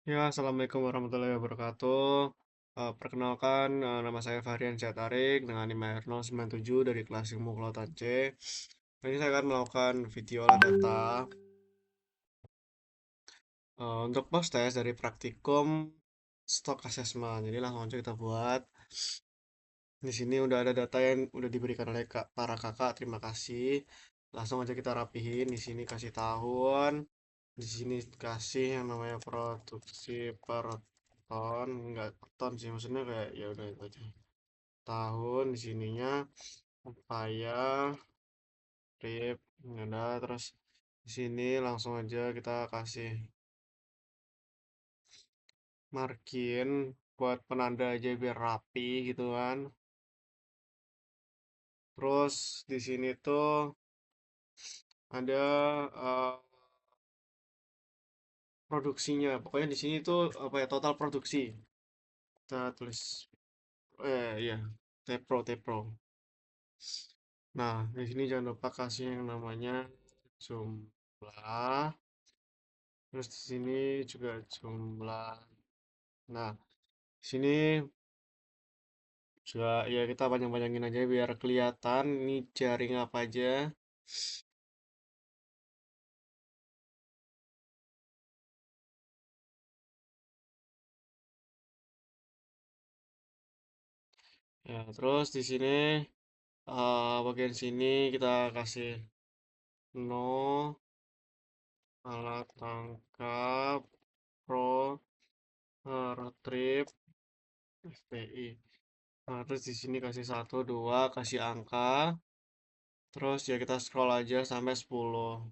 Ya, assalamualaikum warahmatullahi wabarakatuh. Perkenalkan, nama saya Fahrian Syatarik dengan NIM 097 dari kelas Ilmu Kelautan C. Ini saya akan melakukan video olah data untuk post test dari praktikum stock assessment. Jadi langsung aja kita buat. Di sini udah ada data yang udah diberikan oleh para kakak. Terima kasih. Langsung aja kita rapihin. Di sini kasih tahun. Di sini kasih yang namanya produksi per ton, enggak ton sih, maksudnya kayak ya udah itu aja. Tahun di sininya upaya rip udah, terus di sini langsung aja kita kasih margin buat penanda aja biar rapi gitu kan. Terus di sini tuh ada eh, produksinya. Pokoknya di sini tuh apa ya, total produksi. Kita tulis iya, Tepro. Nah, di sini jangan lupa kasih yang namanya jumlah. Terus di sini juga jumlah. Nah, di sini juga ya kita panjang-panjangin aja biar kelihatan ini jaring apa aja. Ya, terus di sini bagian sini kita kasih no alat tangkap pro retrieve FPI. Nah, terus di sini kasih 1, 2, kasih angka. Terus ya kita scroll aja sampai 10.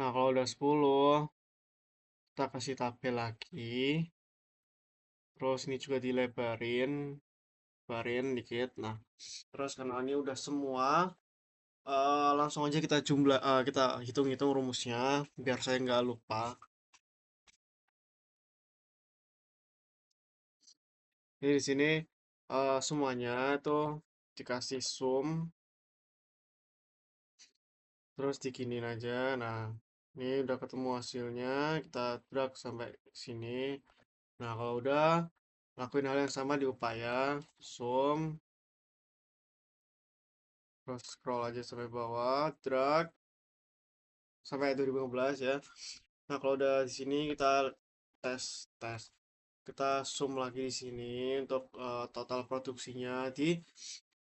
Nah, kalau udah 10, kita kasih tabel lagi. Terus ini juga dilebarin, lebarin dikit. Nah, terus karena ini udah semua, langsung aja kita kita hitung-hitung rumusnya biar saya nggak lupa. Ini di sini semuanya tuh dikasih sum, terus dikinin aja. Nah, ini udah ketemu hasilnya, kita drag sampai sini. Nah, kalau udah lakuin hal yang sama di upaya, sum, terus scroll aja sampai bawah, drag sampai 2015 ya. Nah, kalau udah di sini kita tes tes. Kita zoom lagi di sini untuk total produksinya di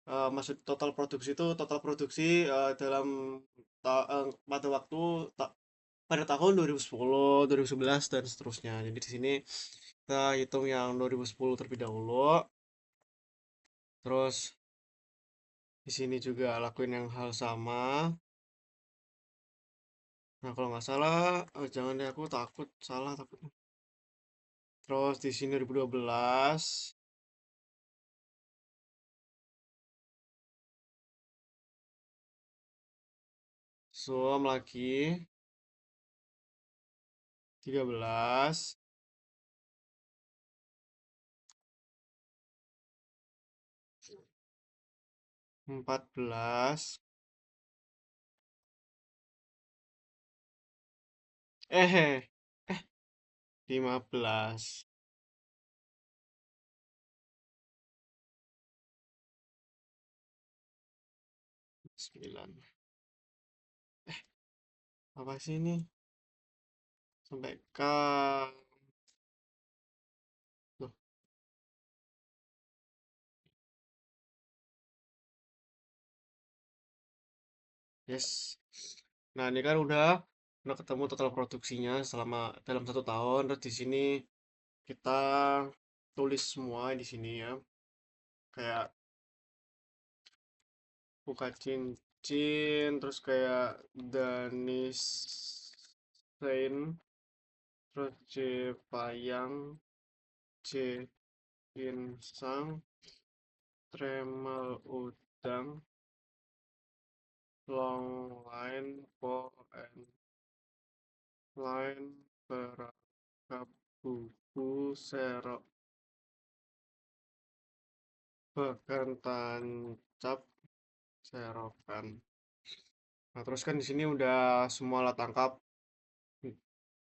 maksud total produksi itu total produksi dalam pada waktu pada tahun 2010, 2011 dan seterusnya. Jadi di sini kita hitung yang 2010 terlebih dahulu. Terus di sini juga lakuin yang hal sama. Nah, kalau nggak salah, jangan deh, aku takut salah takut. Terus di sini 2012, zoom lagi 13, 14, eh 15, 9. Apa sih ini? Sampai K. Loh, yes. Nah, ini kan udah ketemu total produksinya selama dalam 1 tahun. Terus di sini kita tulis semua di sini ya. Kayak buka cincin, terus kayak Danis Sain, terus C Payang, C Insang, Tremel Udang, Long Line, Po and Line, Perangkap Buku, Serok, Bahkan Tancap, Serokan. Nah, terus kan di sini udah semua alat tangkap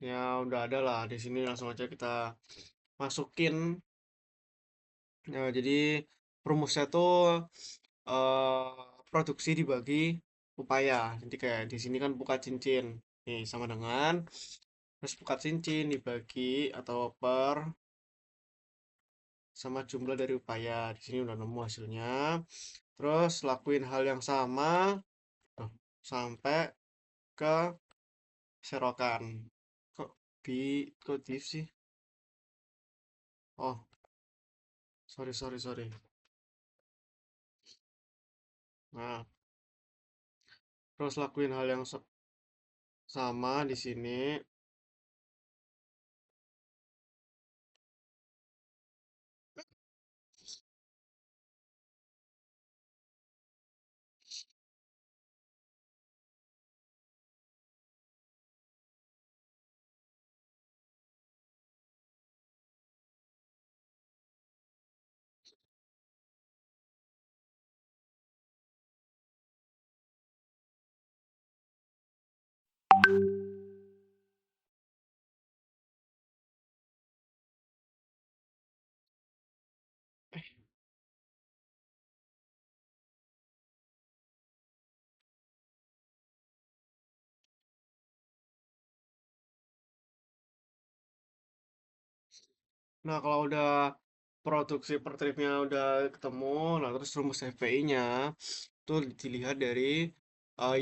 Ya udah ada lah di sini, langsung aja kita masukin. Ya, jadi rumusnya tuh produksi dibagi upaya. Jadi kayak di sini kan buka cincin. Nih sama dengan terus buka cincin dibagi atau per sama jumlah dari upaya. Di sini udah nemu hasilnya. Terus lakuin hal yang sama tuh, sampai ke serokan. Kok bi kok div sih? Oh, sorry sorry sorry. Nah, terus lakuin hal yang sama di sini. Nah, kalau udah produksi per tripnya udah ketemu, nah terus rumus FPI-nya tuh dilihat dari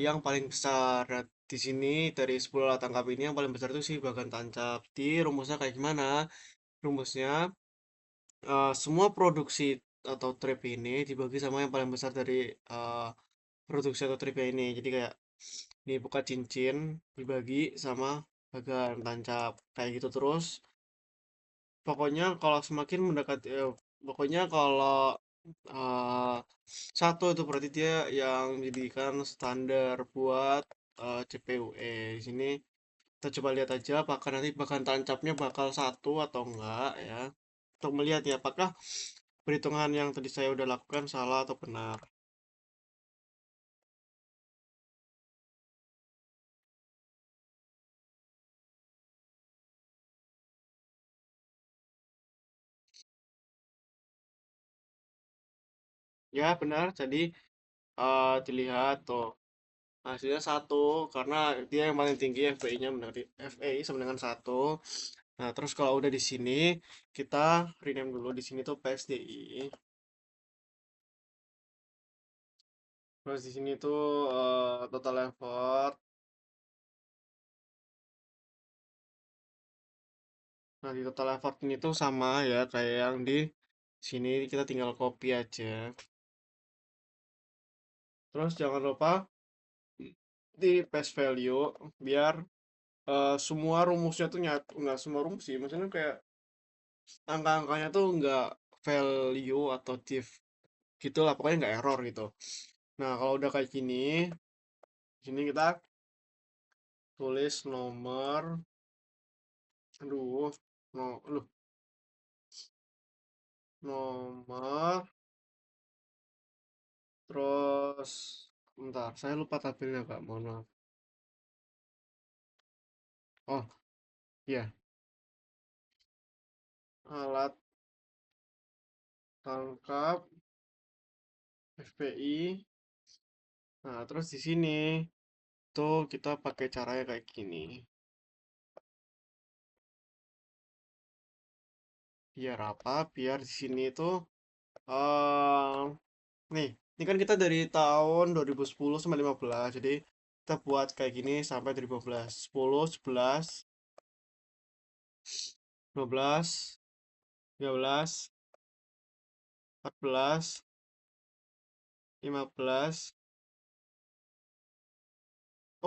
yang paling besar. Nah, di sini dari 10 alat tangkap ini yang paling besar itu sih bagan tancap. Di rumusnya kayak gimana? Rumusnya semua produksi atau trip ini dibagi sama yang paling besar dari eh, produksi atau tripnya ini. Jadi kayak ini buka cincin dibagi sama bagan tancap kayak gitu terus. Pokoknya kalau semakin mendekati pokoknya kalau eh, satu itu berarti dia yang menjadikan standar buat CPUE. Di sini kita coba lihat aja apakah nanti bahan tancapnya bakal satu atau enggak ya. Untuk melihat ya apakah perhitungan yang tadi saya udah lakukan salah atau benar. Ya benar, jadi dilihat tuh hasilnya satu karena dia yang paling tinggi FPI-nya benar FEI sama dengan satu. Nah, terus kalau udah di sini kita rename dulu di sini tuh PSDI. Terus di sini tuh total effort. Nah, di total effort ini tuh sama ya kayak yang di sini kita tinggal copy aja. Terus jangan lupa di paste value biar semua rumusnya tuh nyatu, nggak semua rumus sih, maksudnya kayak angka-angkanya tuh nggak value atau div gitu lah, pokoknya nggak error gitu. Nah, kalau udah kayak gini, sini kita tulis nomor, aduh, no, loh, nomor, terus, bentar, saya lupa tabelnya Kak, mohon maaf. Oh, iya, alat tangkap FPI. Nah, terus di sini tuh kita pakai caranya kayak gini. Biar apa? Biar di sini tuh eh nih, ini kan kita dari tahun 2010 sampai 15. Jadi kita buat kayak gini sampai 2015. 10, 11, 12, 13, 14, 15.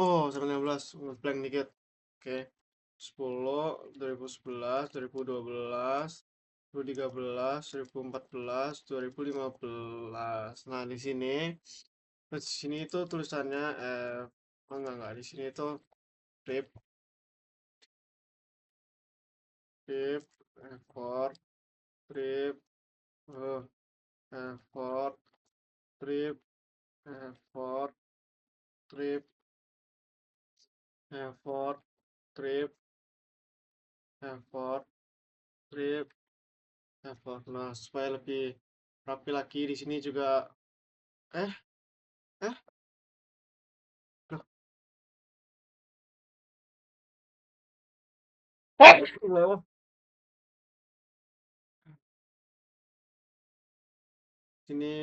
Oh, sampai 15. Blank dikit. Oke. 10, 2011, 2012, 2013, 2014, 2015. Nah, di sini, di sini itu tulisannya oh, enggak, di sini itu trip, trip, effort, trip, eh, effort, trip, effort, trip, effort, trip. effort, trip, effort. Nah, supaya lebih rapi lagi di sini juga eh eh loh, lewat. Sini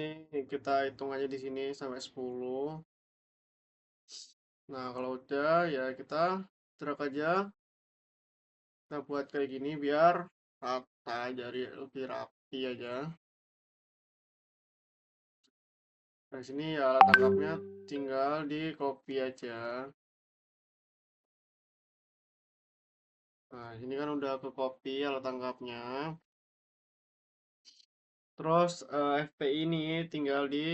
kita hitung aja di sini sampai 10. Nah, kalau udah ya kita drag aja. Kita buat kayak gini biar rata, jadi lebih rapi aja. Nah, sini ya alat tangkapnya tinggal di copy aja. Nah, ini kan udah ke copy alat tangkapnya. Terus FPI ini tinggal di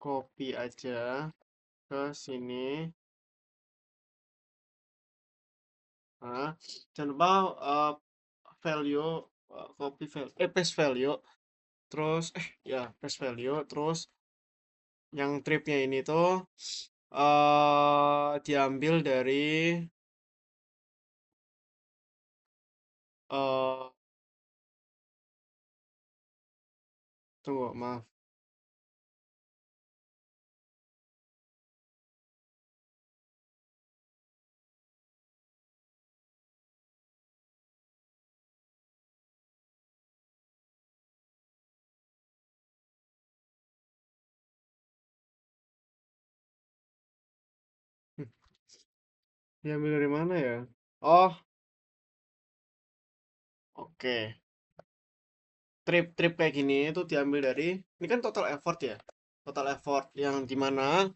copy aja ke sini. Nah, jangan lupa value copy value paste value. Terus ya paste value. Terus yang tripnya ini tuh diambil dari eh tunggu maaf. Diambil dari mana ya? Oh, oke. Trip-trip kayak gini itu diambil dari ini kan total effort ya. Total effort yang dimana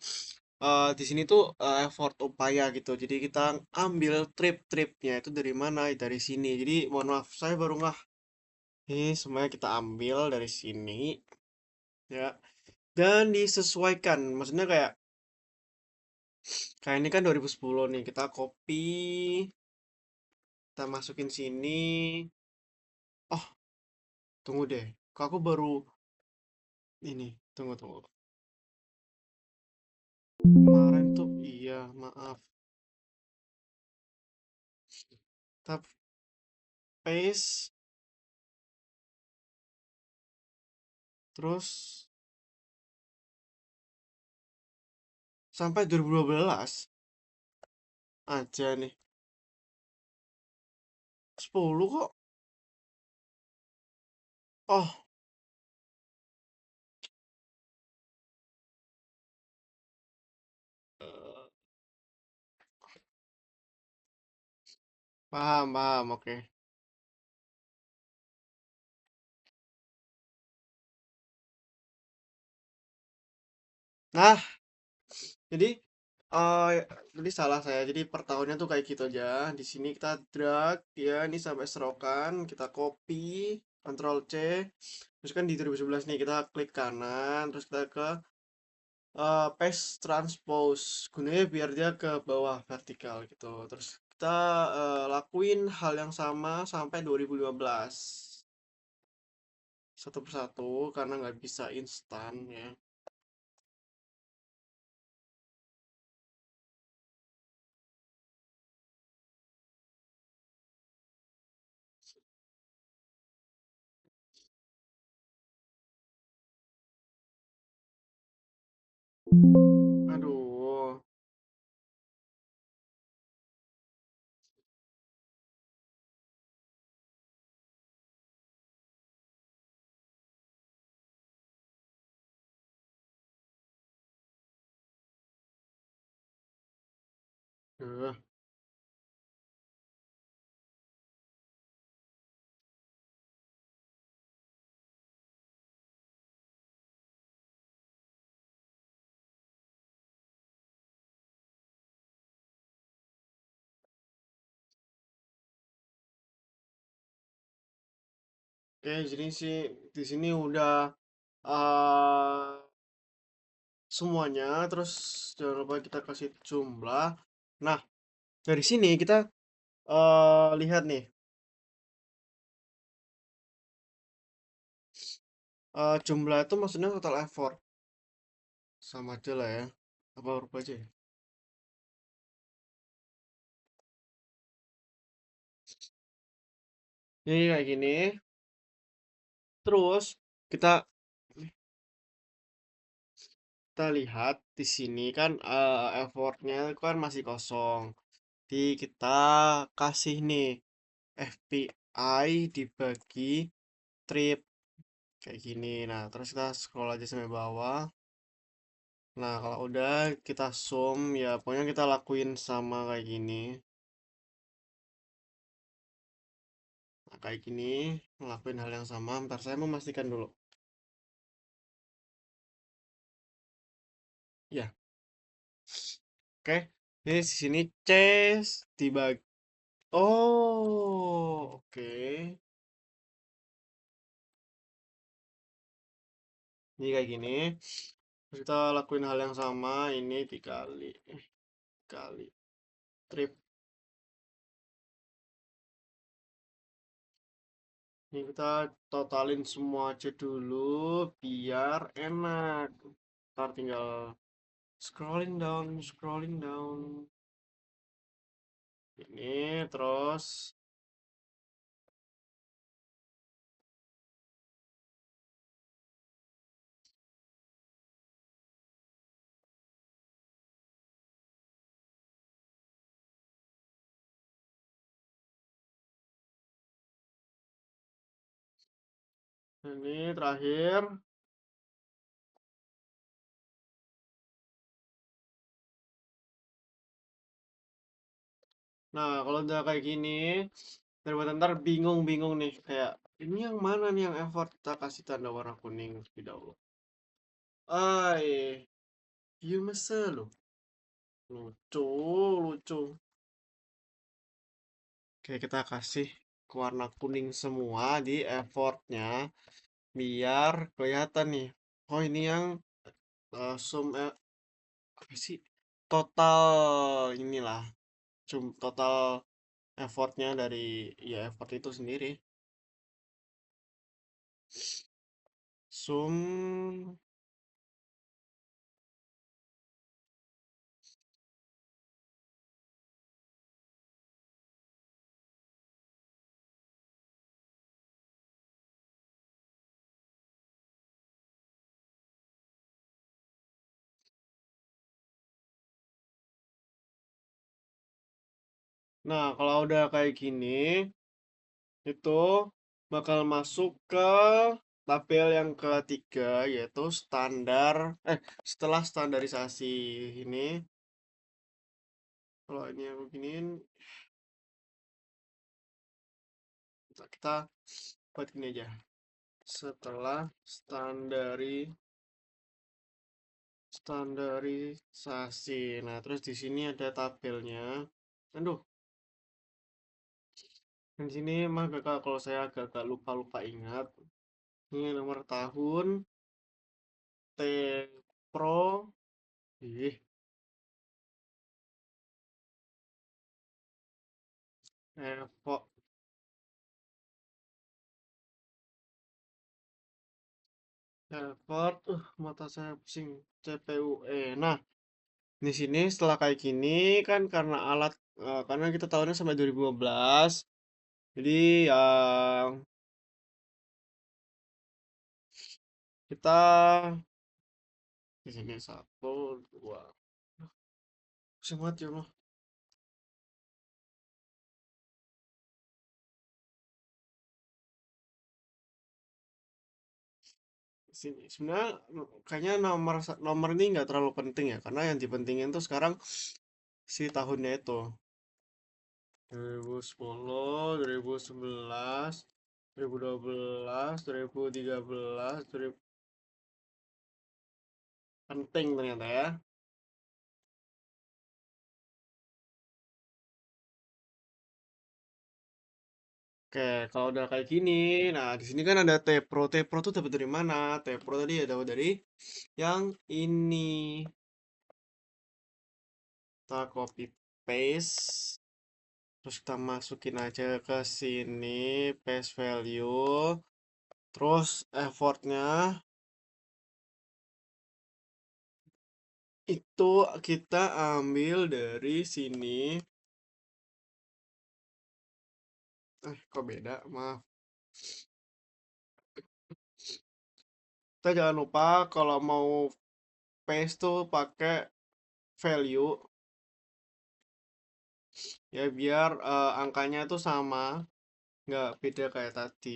di sini tuh effort upaya gitu. Jadi kita ambil trip-tripnya itu dari mana? Dari sini. Jadi mohon maaf, saya baru nggak. Ini semuanya kita ambil dari sini ya. Dan disesuaikan. Maksudnya kayak ini kan 2010 nih. Kita copy, kita masukin sini. Oh, tunggu deh. Kok aku baru ini. Tunggu, tunggu. Kemarin tuh iya, maaf. Kita paste terus sampai 2012 aja nih. 10 kok. Oh, eh, paham, paham, oke. Nah, jadi eh jadi salah saya. Jadi per tahunnya tuh kayak gitu aja. Di sini kita drag ya ini sampai serokan, kita copy, Ctrl C. Terus kan di 2011 nih kita klik kanan, terus kita ke paste transpose. Gunanya biar dia ke bawah vertikal gitu. Terus kita lakuin hal yang sama sampai 2015. Satu persatu karena nggak bisa instan ya. Aduh, eh, oke jadi sih di sini udah eh semuanya. Terus jangan lupa kita kasih jumlah. Nah, dari sini kita lihat nih jumlah itu maksudnya total effort sama aja lah ya. Apa huruf aja ya? Ini kayak gini. Terus kita kita lihat di sini kan effortnya kan masih kosong. Jadi kita kasih nih FPI dibagi trip kayak gini. Nah, terus kita scroll aja sampai bawah. Nah, kalau udah kita zoom ya pokoknya kita lakuin sama kayak gini. Nah, kayak gini ngelakuin hal yang sama. Ntar saya memastikan dulu. Ya, oke. Ini di sini chest dibagi. Oh, oke. Ini kayak gini. Terus kita lakuin hal yang sama. Ini dikali trip. Ini kita totalin semua aja dulu biar enak. Ntar tinggal scrolling down. Ini terus. Ini terakhir. Nah, kalau udah kayak gini, daripada ntar bingung-bingung nih. Kayak, ini yang mana nih yang effort? Kita kasih tanda warna kuning terlebih dahulu. Ay, you masa lo. Lucu, lucu. Oke, kita kasih warna kuning semua di effortnya. Biar kelihatan nih. Oh, ini yang sum apa sih? Total inilah. Total effortnya dari ya effort itu sendiri. Sum. Nah, kalau udah kayak gini, itu bakal masuk ke tabel yang ketiga, yaitu setelah standarisasi ini. Kalau ini aku giniin, kita buat gini aja. Setelah standarisasi. Nah, terus di sini ada tabelnya. Aduh, di sini mah kakak kalau saya agak-agak lupa-lupa ingat. Ini nomor tahun, T Pro, ih, kok effort, mata saya pusing, CPUE. Nah, di sini setelah kayak gini kan karena karena kita tahunnya sampai 2015, jadi ya kita di sini satu, dua, pusing banget ya Allah. Sini sebenarnya kayaknya nomor ini nggak terlalu penting ya, karena yang dipentingin tuh sekarang si tahunnya itu 2010, 2011, 2012, 2013, 2000. Penting ternyata ya. Oke, kalau udah kayak gini, nah di sini kan ada T Pro. T Pro tuh dapat dari mana? T Pro tadi ya dapat dari yang ini. Kita copy paste, terus kita masukin aja ke sini, paste value, terus effortnya itu kita ambil dari sini, Kok beda? Maaf. Kita jangan lupa kalau mau paste tuh pakai value ya biar angkanya itu sama, nggak beda kayak tadi.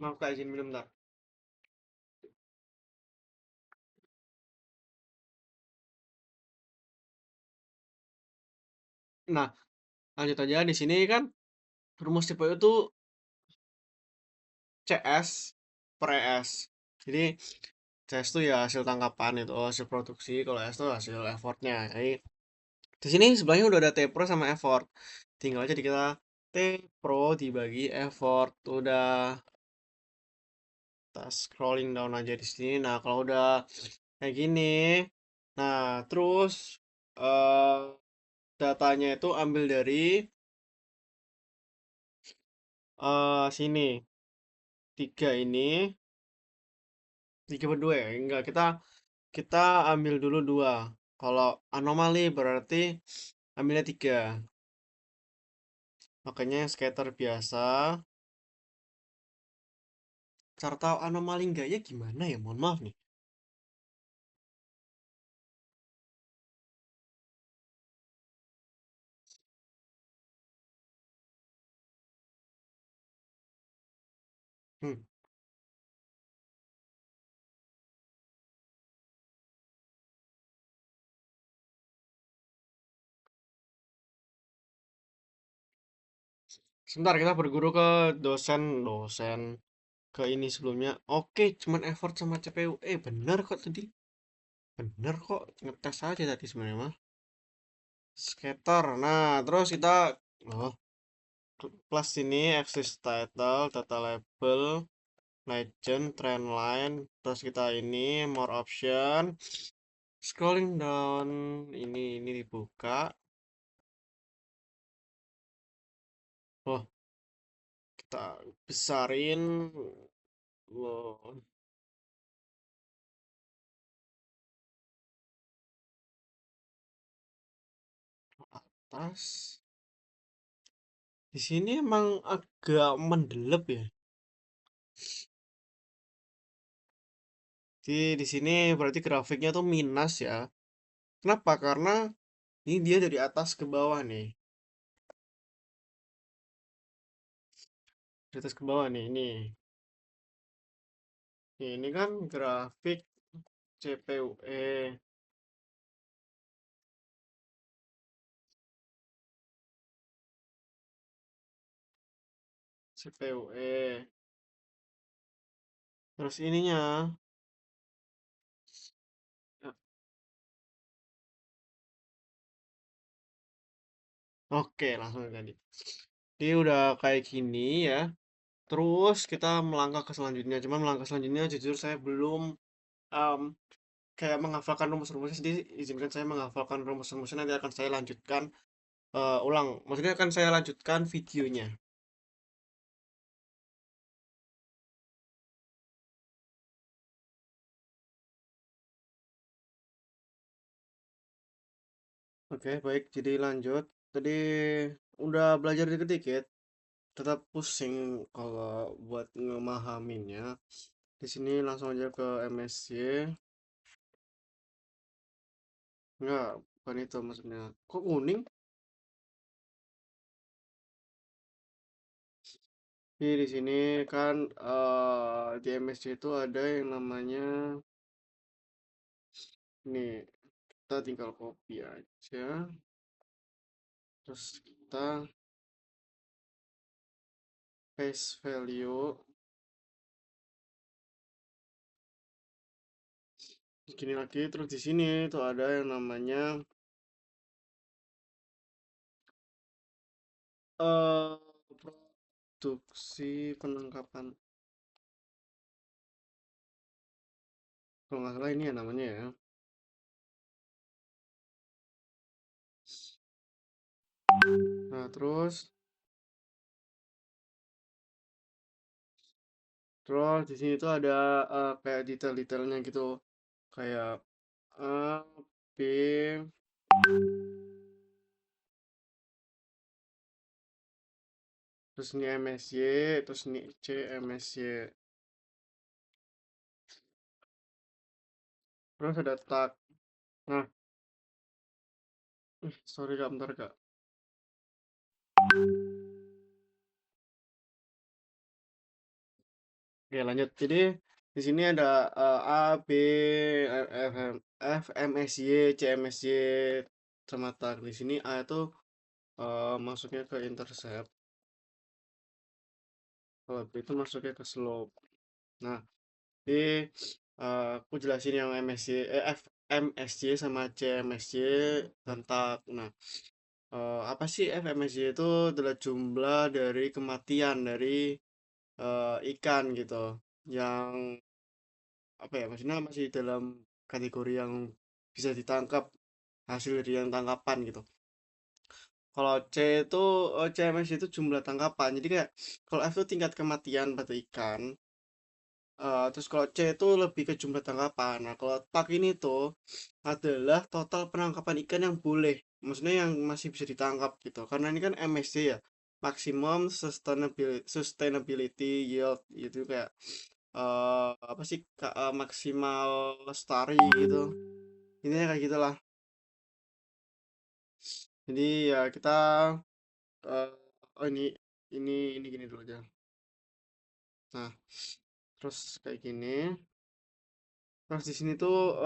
Maaf kak, izin minum bentar. Nah, lanjut aja di sini kan rumus TPU itu CS per ES. Jadi CS itu ya hasil tangkapan itu hasil produksi, kalau S itu hasil effortnya. Jadi di sini sebelahnya udah ada T Pro sama effort. Tinggal aja di kita T Pro dibagi effort. Udah kita scrolling down aja di sini. Nah, kalau udah kayak gini, nah terus eh datanya itu ambil dari sini tiga ini, tiga berdua ya? Enggak, kita ambil dulu dua. Kalau anomali berarti ambilnya tiga. Makanya yang scatter biasa. Cara tahu anomali enggaknya gimana ya? Mohon maaf nih. Hmm. Sebentar kita berguru ke dosen ke ini sebelumnya. Oke, cuman effort sama CPU. Bener kok tadi. Bener kok. Ngetes aja tadi sebenarnya mah. Scatter. Nah, terus kita oh, plus ini axis title, data label, legend, trend line. Terus kita ini more option. Scrolling down, ini dibuka. Oh, kita besarin. Wow, atas. Di sini emang agak mendelep ya. Di sini berarti grafiknya tuh minus ya. Kenapa? Karena ini dia dari atas ke bawah nih. Dari atas ke bawah nih, ini. Ini kan grafik CPUE, CPUE. Terus ininya, ya, oke langsung tadi. Ini udah kayak gini ya. Terus kita melangkah ke selanjutnya. Cuman melangkah selanjutnya jujur saya belum em, kayak menghafalkan rumus-rumusnya. Jadi izinkan saya menghafalkan rumus-rumusnya, nanti akan saya lanjutkan ulang. Maksudnya akan saya lanjutkan videonya. Oke, baik. Jadi lanjut. Tadi udah belajar dikit-dikit. Tetap pusing kalau buat ngemahaminnya. Di sini langsung aja ke MSC. Enggak, bukan itu maksudnya. Kok kuning? Jadi di sini kan di MSC itu ada yang namanya nih. Kita tinggal copy aja. Terus kita paste value. Gini lagi. Terus di sini tuh ada yang namanya eh produksi penangkapan. Kalau nggak salah ini ya namanya ya. Nah, terus di sini tuh ada kayak detail-detailnya gitu. Kayak A, B, terus ini MSY, terus ini C, MSY. Terus ada tag. Nah, sorry Kak, bentar Kak. Oke, lanjut. Jadi di sini ada A, B, F, M, S, Y, C, M, S, Y sama tag. Di sini A itu masuknya ke intercept, kalau B itu masuknya ke slope. Nah, di aku jelasin yang MSY, F, MSY sama C, MSY dan tag. Nah, apa sih FMSY itu adalah jumlah dari kematian dari ikan gitu, yang apa ya, maksudnya masih dalam kategori yang bisa ditangkap, hasil dari yang tangkapan gitu. Kalau C itu CMS itu jumlah tangkapan, jadi kayak kalau F itu tingkat kematian pada ikan. Terus kalau C itu lebih ke jumlah tangkapan. Nah, kalau TAK ini tuh adalah total penangkapan ikan yang boleh, maksudnya yang masih bisa ditangkap gitu. Karena ini kan MSC ya, maximum sustainability yield, itu kayak apa sih, maksimal lestari gitu. Ini kayak gitulah. Jadi ya kita eh, oh ini gini dulu aja. Nah, terus kayak gini. Terus di sini tuh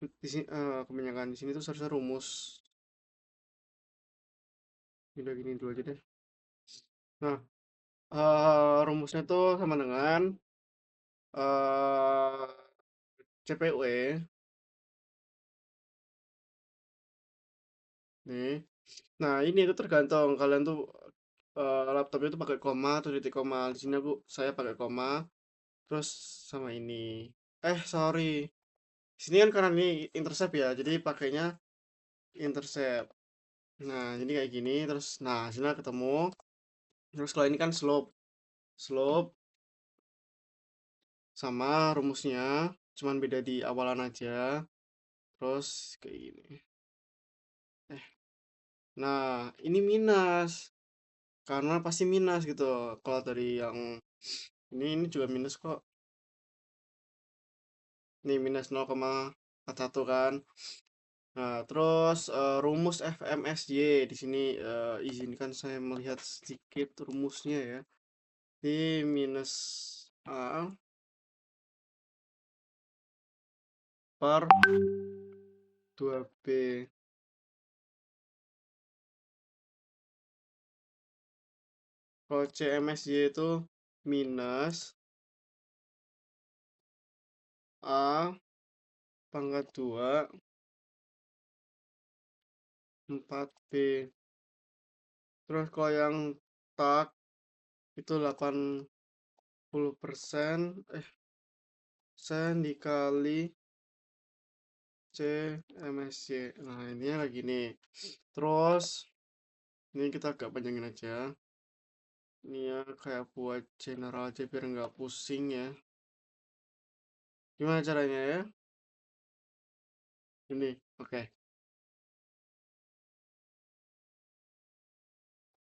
di sini kebanyakan di sini tuh seharusnya rumus. Udah gini dulu aja deh. Nah, rumusnya tuh sama dengan eh CPUE nih. Nah, ini itu tergantung kalian tuh laptopnya tuh pakai koma atau titik koma. Di sini saya pakai koma terus sama ini. Sorry. Di sini kan karena ini intercept ya, jadi pakainya intercept. Nah, jadi kayak gini terus nah, sini ketemu. Terus kalau ini kan slope. Slope sama rumusnya, cuman beda di awalan aja. Terus kayak gini. Eh, nah ini minus, karena pasti minus gitu. Kalau dari yang ini juga minus kok. Ini minus 0,41 kan. Nah, terus rumus FMSY di sini, izinkan saya melihat sedikit rumusnya ya. Di minus A per 2B. Kalau CMSY itu minus A pangkat 2 4B. Terus kalau yang tak itu 80% sen dikali C MSC. Nah, ini lagi nih. Terus ini kita agak panjangin aja. Ini ya kayak buat general aja biar nggak pusing ya. Gimana caranya ya? Ini, oke.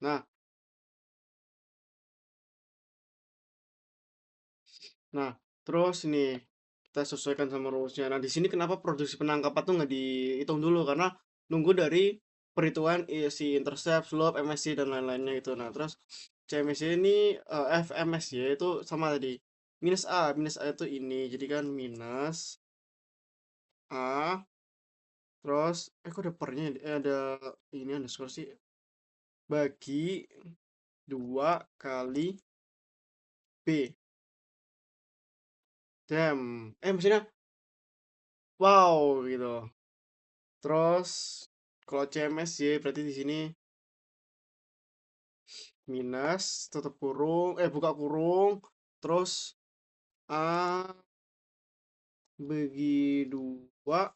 Nah, Nah, terus ini kita sesuaikan sama rumusnya. Nah, di sini kenapa produksi penangkapan tuh nggak dihitung dulu? Karena nunggu dari perhitungan si intercept, slope, MSC dan lain-lainnya itu. Nah, terus CMSC ini FMSY itu sama tadi. Minus A itu ini. Jadi kan minus A, terus kok ada pernya, ada ini underscore sih. Bagi 2 kali B. Maksudnya wow gitu. Terus kalau CMSY berarti di sini minus tutup kurung, buka kurung, terus A bagi 2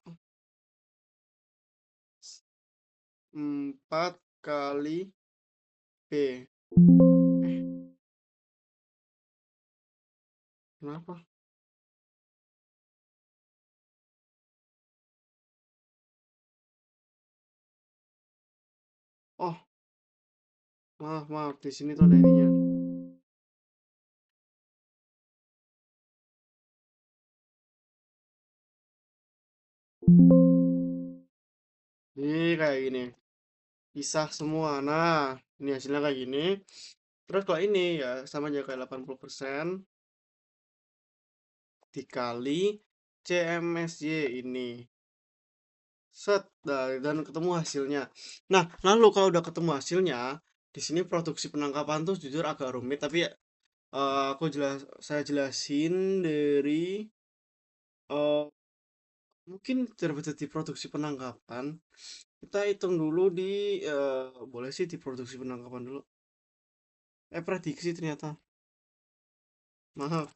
4 kali B. Eh, kenapa? Oh, maaf, maaf. Di sini tuh ada ininya. Ini kayak gini. Pisah semua. Nah, ini hasilnya kayak gini. Terus kalau ini ya sama aja kayak 80% dikali CMSY ini. Set, dan ketemu hasilnya. Nah, lalu kalau udah ketemu hasilnya, di sini produksi penangkapan tuh jujur agak rumit, tapi saya jelasin dari eh, mungkin terbetul di produksi penangkapan. Kita hitung dulu di boleh sih di produksi penangkapan dulu. Prediksi ternyata. Maaf.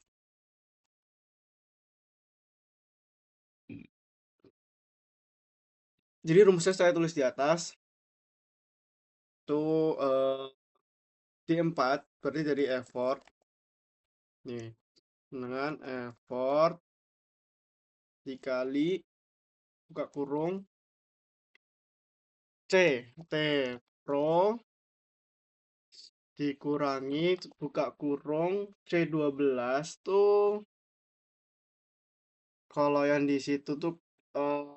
Jadi rumusnya saya tulis di atas. Tuh D4 berarti dari effort. Nih, dengan effort dikali buka kurung C. T Pro dikurangi buka kurung C12 tuh kalau yang di situ tuh eh,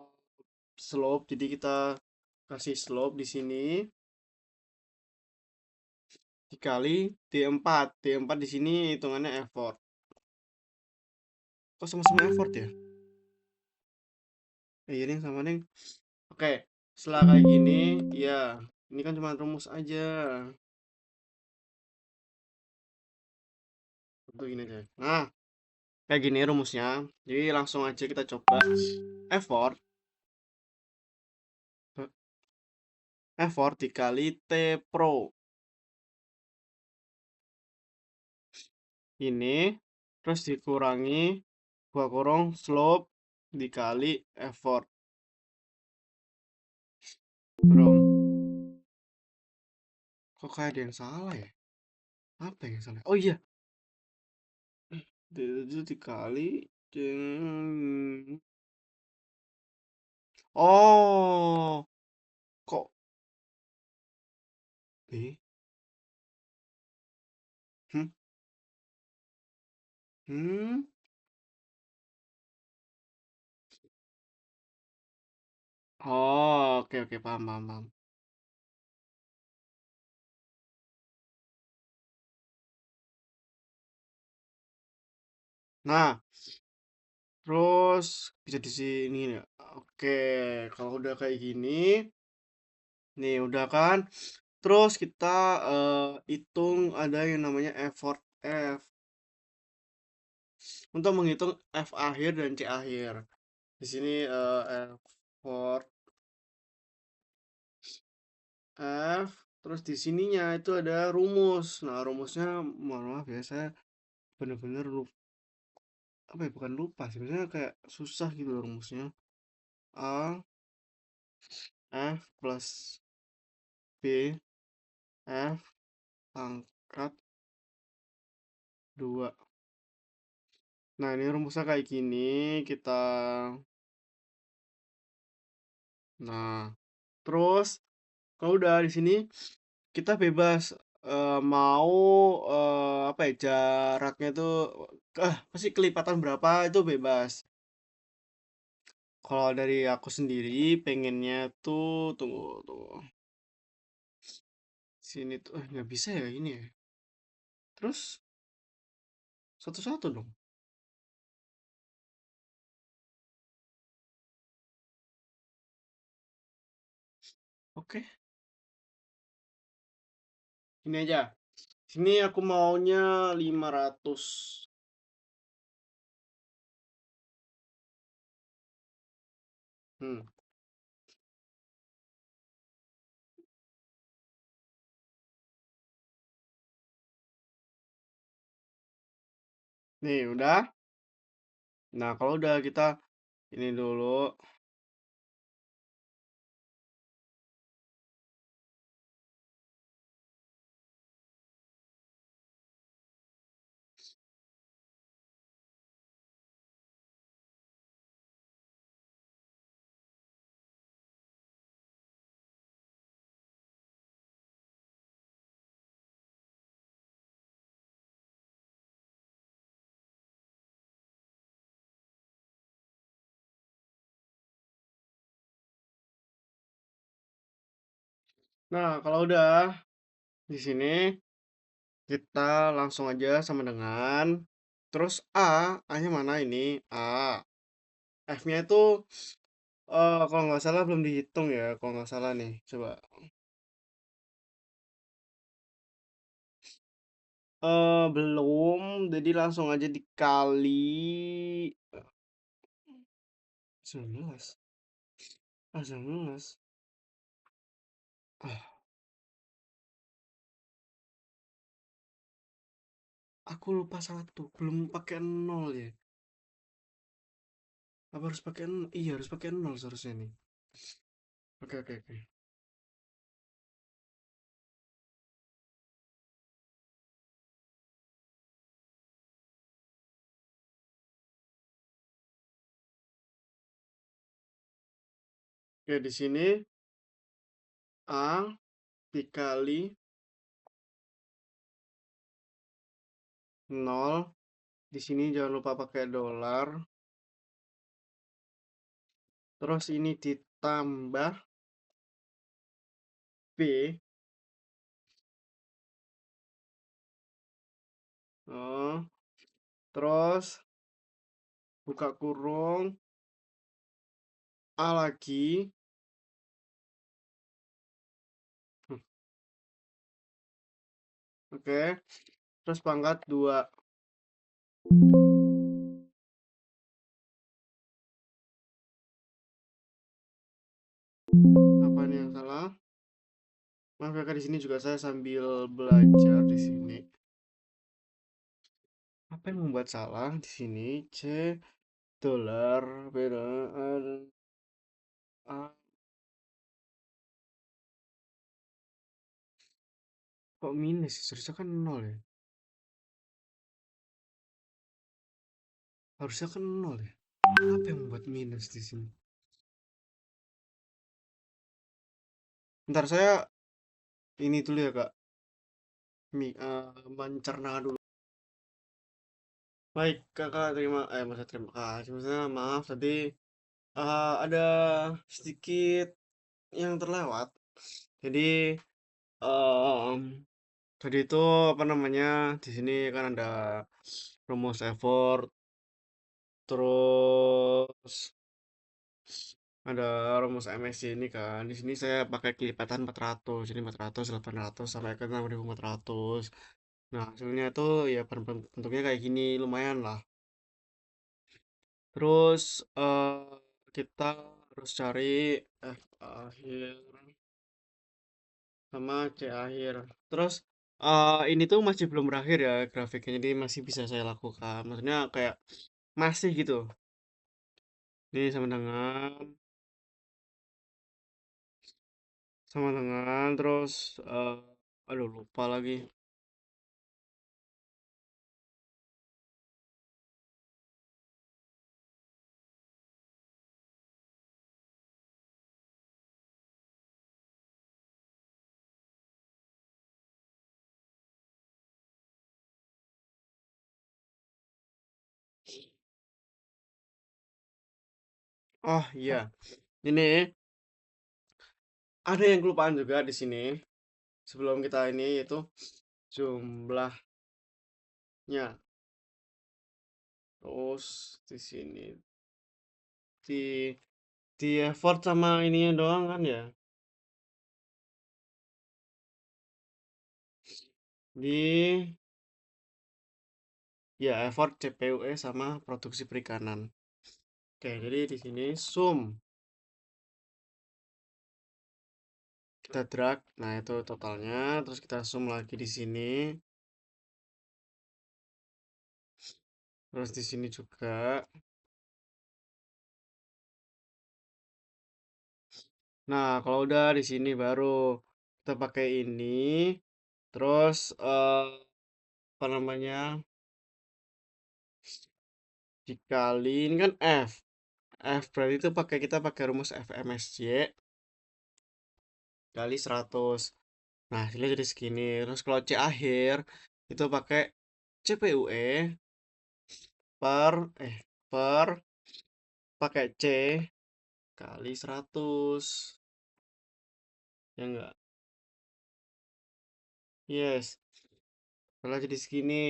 slope, jadi kita kasih slope di sini dikali D4. D4 di sini hitungannya effort. Kok sama-sama effort ya? Iya nih sama nih. Oke, setelah kayak gini, ya ini kan cuma rumus aja. Untuk gini aja. Nah, kayak gini rumusnya. Jadi langsung aja kita coba effort. Effort dikali T Pro. Ini terus dikurangi dua kurung slope dikali effort. Bro, kok kayak ada yang salah ya? Apa yang salah? Oh iya, itu dikali dengan... Oh, kok B? Hmm? Hmm? Oh, oke oke paham paham paham. Nah, terus bisa di sini ya. Oke, kalau udah kayak gini, nih udah kan. Terus kita hitung ada yang namanya effort F untuk menghitung F akhir dan C akhir. Di sini effort F, terus di sininya itu ada rumus. Nah, rumusnya mohon maaf ya, saya bener-bener lupa, apa ya, bukan lupa sih, sebenarnya kayak susah gitu loh rumusnya. A F plus B F pangkat 2. Nah, ini rumusnya kayak gini, kita nah, terus kalau udah di sini kita bebas mau apa ya jaraknya tuh pasti kelipatan berapa itu bebas. Kalau dari aku sendiri pengennya tuh tunggu tunggu sini tuh nggak bisa ya ini ya. Terus satu-satu dong. Oke, ini aja. Sini aku maunya 500. Hmm. Nih udah. Nah, kalau udah kita ini dulu. Nah, kalau udah di sini kita langsung aja sama dengan terus A-nya mana ini? A. F-nya itu kalau nggak salah belum dihitung ya, kalau nggak salah nih. Coba. Belum, jadi langsung aja dikali 19. 19. Ah, aku lupa satu, belum pakai nol ya. Apa harus pakai nol? Iya, harus pakai nol seharusnya nih. Oke, oke, oke. Oke, di sini A dikali nol. Di sini jangan lupa pakai dolar. Terus ini ditambah B. Oh, terus buka kurung A lagi. Hmm, oke, terus pangkat 2. Apa nih yang salah? Maaf ya Kak, di sini juga saya sambil belajar di sini. Apa yang membuat salah di sini? C dolar beda A, kok minus? Seharusnya kan nol ya. Harusnya kan nol ya. Apa yang membuat minus di sini? Bentar saya ini dulu ya Kak. Mencerna dulu. Baik Kakak, masa terima kasih. Maksudnya maaf tadi ada sedikit yang terlewat. Jadi em, tadi itu apa namanya? Di sini kan ada rumus effort, terus ada rumus MSC ini kan. Di sini saya pakai kelipatan 400. Jadi 400, 800 sampai ke 6400. Nah, hasilnya itu ya bentuknya kayak gini, lumayan lah. Terus kita harus cari F akhir sama C akhir. Terus ini tuh masih belum berakhir ya grafiknya, jadi masih bisa saya lakukan. Maksudnya kayak masih gitu. Ini sama dengan terus aduh lupa lagi. Oh iya, ini ada yang kelupaan juga di sini. Sebelum kita ini itu jumlahnya. Terus di sini di effort sama ininya doang kan ya. Di ya effort CPUE sama produksi perikanan. Oke, jadi di sini sum kita drag, nah itu totalnya, terus kita sum lagi di sini, terus di sini juga. Nah, kalau udah di sini baru kita pakai ini, terus apa namanya dikali ini kan F. F berarti itu kita pakai rumus FMSY kali 100. Nah, hasilnya jadi segini. Terus kalau C akhir itu pakai CPUE per per pakai C kali 100. Ya enggak? Yes. Kalau jadi segini.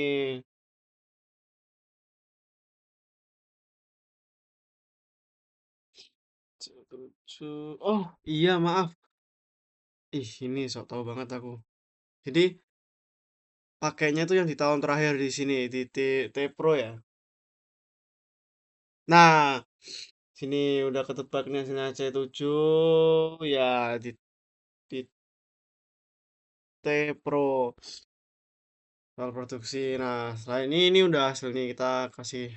Oh, iya maaf. Ih, ini sok tahu banget aku. Jadi pakainya tuh yang di tahun terakhir di sini di T Pro ya. Nah, sini udah ketebaknya sini C7 ya di T Pro soal produksi. Nah, setelah ini udah hasil nih kita kasih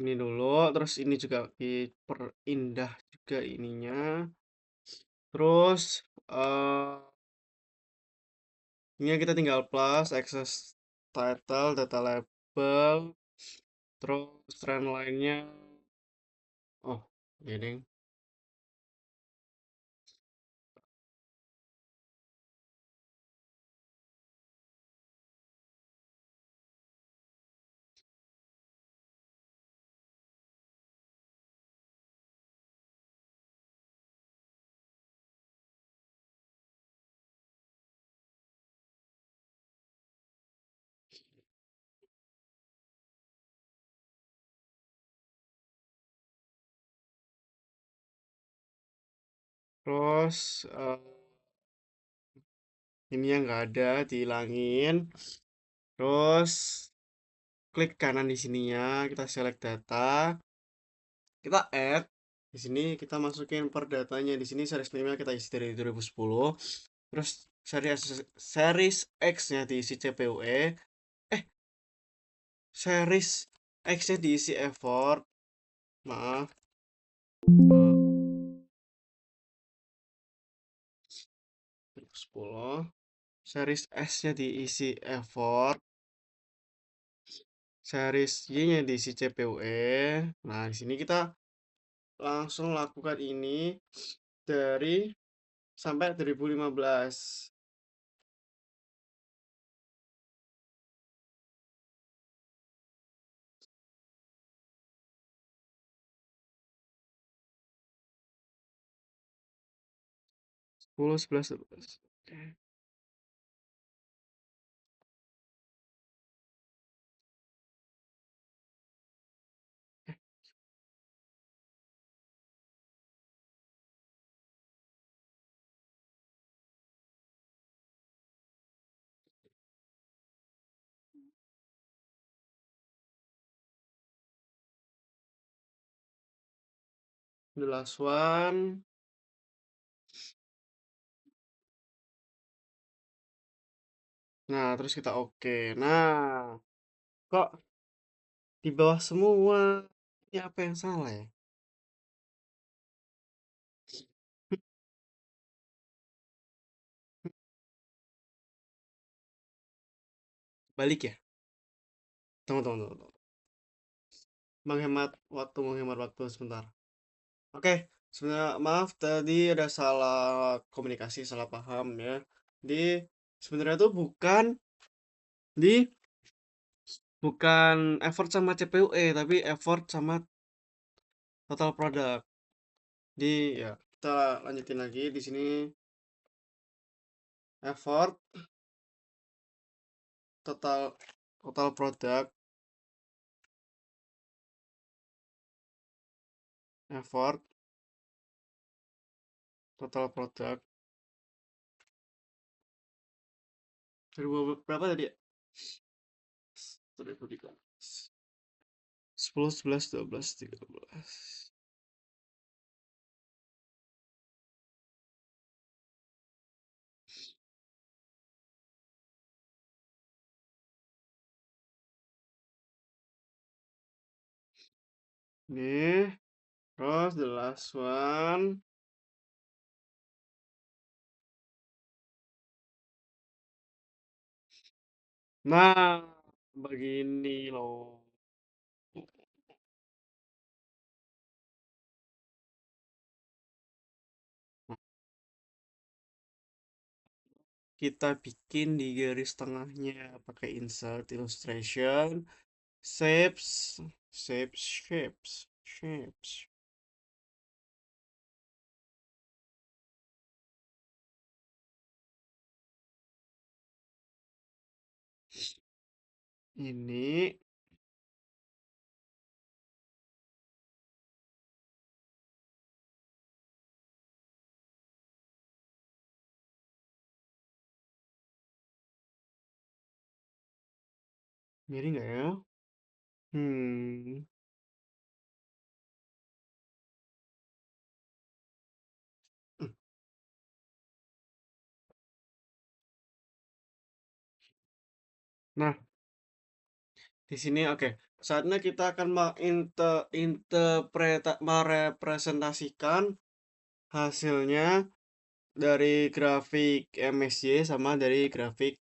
ini dulu, terus ini juga diperindah juga ininya. Terus ini kita tinggal plus access title, data label, terus trend lainnya. Oh, ini. Terus ini yang nggak ada dihilangin. Terus klik kanan di sininya, kita select data, kita add. Di sini kita masukin per datanya. Di sini series name kita isi dari 2010. Terus series X-nya diisi CPUE. Eh, series X-nya diisi effort. Maaf. 2010. Series S-nya diisi effort. Series Y-nya diisi CPUE. Nah, di sini kita langsung lakukan ini dari sampai 2015. 10, 11, 12. Oke. The last one. Nah, terus kita oke. Nah, kok di bawah semua? Ini apa yang salah ya? Balik ya? Tunggu, tunggu, tunggu, tunggu. Menghemat waktu sebentar. Oke, sebenarnya maaf tadi ada salah komunikasi, salah paham ya. Di sebenarnya tuh di bukan effort sama CPUE, tapi effort sama total product. Di ya, kita lanjutin lagi di sini effort total total product effort total product 2000 berapa tadi ya? 2013. 10, 11, 12, 13. Nih, terus the last one. Nah, begini loh. Kita bikin di garis tengahnya pakai insert illustration, shapes, shapes. Ini miring nggak ya? Hmm. Nah, di sini oke. Saatnya kita akan merepresentasikan hasilnya dari grafik MSY sama dari grafik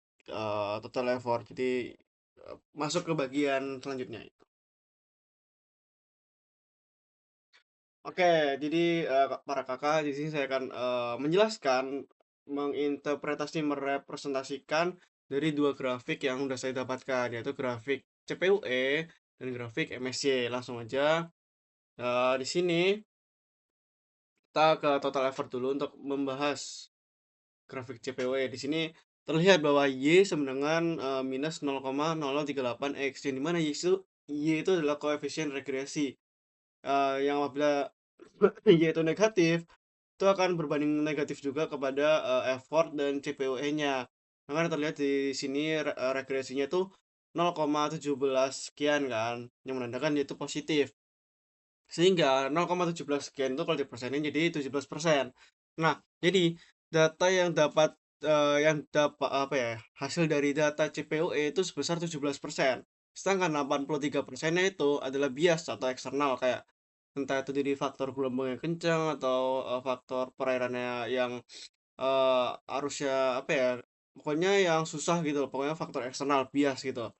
total effort. Jadi masuk ke bagian selanjutnya. Oke, jadi para kakak di sini saya akan menjelaskan, menginterpretasi, merepresentasikan dari dua grafik yang udah saya dapatkan, yaitu grafik CPUE dan grafik MSY. Langsung aja di sini kita ke total effort dulu untuk membahas grafik CPUE. Di sini terlihat bahwa Y sama dengan minus 0,0038 X, yang dimana Y itu adalah koefisien regresi. Yang apabila Y itu negatif, itu akan berbanding negatif juga kepada effort dan CPUE-nya. Makanya terlihat di sini regresinya itu 0,17 sekian kan, yang menandakan dia itu positif. Sehingga 0,17 sekian itu kalau dipersenin jadi 17%. Nah, jadi data yang dapat apa ya, hasil dari data CPUE itu sebesar 17%. Sedangkan 83%-nya itu adalah bias atau eksternal, kayak entah itu dari faktor gelombang yang kencang atau faktor perairannya yang arusnya apa ya, pokoknya yang susah gitu loh, pokoknya faktor eksternal bias gitu.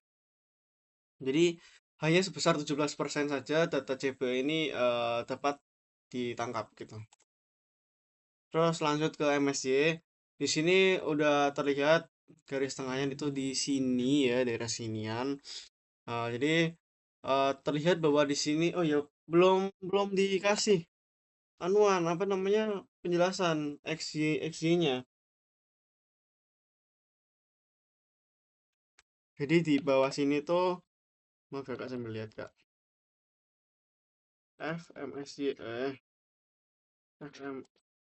Jadi hanya sebesar 17% saja data CB ini dapat ditangkap gitu. Terus lanjut ke MSY. Di sini udah terlihat garis tengahnya itu di sini ya, daerah sinian. Jadi terlihat bahwa di sini oh ya, belum belum dikasih anuan apa namanya, penjelasan XY-nya. Jadi di bawah sini tuh, maaf ya kak, sambil lihat kak. FMSY FM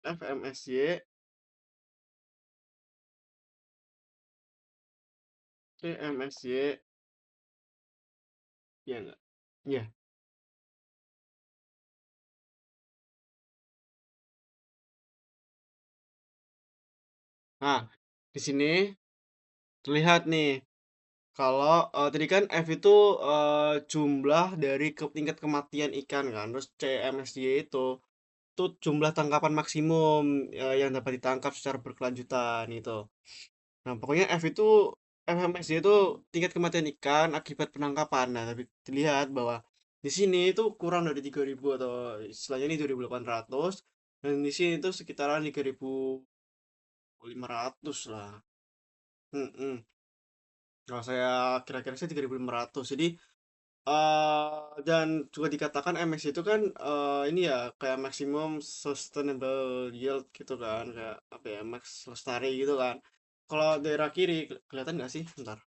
FMSY CMSY, ya enggak? Iya. Nah, di sini terlihat nih kalau tadi kan F itu jumlah dari tingkat kematian ikan kan, terus CMSY itu jumlah tangkapan maksimum yang dapat ditangkap secara berkelanjutan itu. Nah, pokoknya FMSY itu tingkat kematian ikan akibat penangkapan. Nah, tapi dilihat bahwa di sini itu kurang dari 3.000 atau istilahnya ini 2.800, dan di sini itu sekitaran 3.500 lah. Mm-mm. Kalau saya kira-kira sih 3.500. Jadi dan juga dikatakan MS itu kan ini ya kayak maximum sustainable yield gitu kan, kayak apa ya, max lestari gitu kan. Kalau daerah kiri kelihatan nggak sih? Bentar.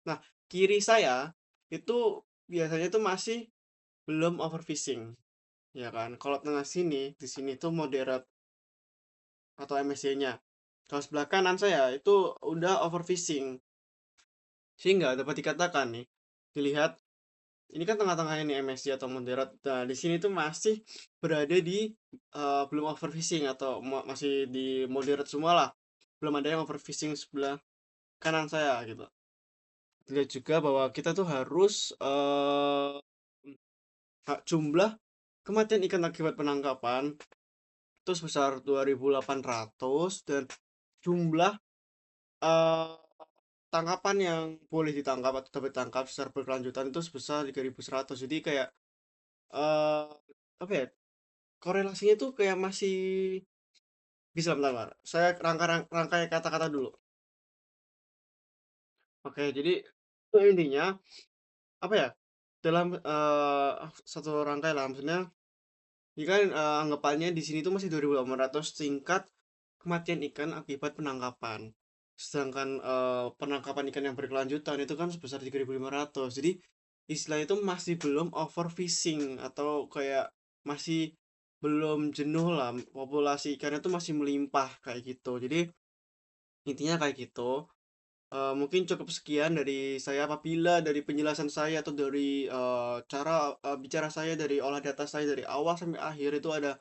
Nah, kiri saya itu biasanya tuh masih belum overfishing, ya kan? Kalau tengah sini, di sini tuh moderate atau MSC-nya. Kalau sebelah kanan saya itu udah overfishing. Sehingga dapat dikatakan nih, dilihat ini kan tengah-tengahnya nih MSC atau moderate. Nah, di sini tuh masih berada di belum overfishing atau masih di moderate semua lah. Belum ada yang overfishing sebelah kanan saya gitu. Dilihat juga bahwa kita tuh harus jumlah kematian ikan akibat penangkapan itu sebesar 2.800, dan jumlah eh, tangkapan yang boleh ditangkap atau dapat ditangkap secara berkelanjutan itu sebesar 3.100. Jadi kayak eh apa ya, korelasinya tuh kayak masih bisa, bentar, bentar. Saya rangkai kata-kata dulu. Oke, jadi intinya apa ya, dalam satu rangkai lah, maksudnya ini kan anggapannya di sini tuh masih 2.800 tingkat kematian ikan akibat penangkapan. sedangkan penangkapan ikan yang berkelanjutan itu kan sebesar 3.500. Jadi istilahnya itu masih belum overfishing atau kayak masih belum jenuh lah, populasi ikannya itu masih melimpah kayak gitu. Jadi intinya kayak gitu. Mungkin cukup sekian dari saya. Apabila dari penjelasan saya atau dari cara bicara saya, dari olah data saya dari awal sampai akhir itu ada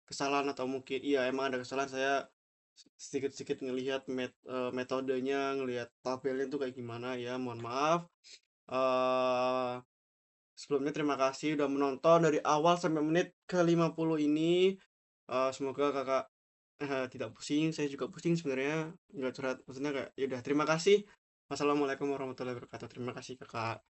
kesalahan atau mungkin iya emang ada kesalahan, saya sedikit-sedikit ngelihat metodenya, ngelihat tabelnya itu kayak gimana ya, mohon maaf. eh Sebelumnya terima kasih udah menonton dari awal sampai menit ke 50 ini. Semoga kakak tidak pusing, saya juga pusing sebenarnya, nggak curhat, maksudnya kayak ya udah terima kasih. Wassalamualaikum warahmatullahi wabarakatuh, terima kasih kakak.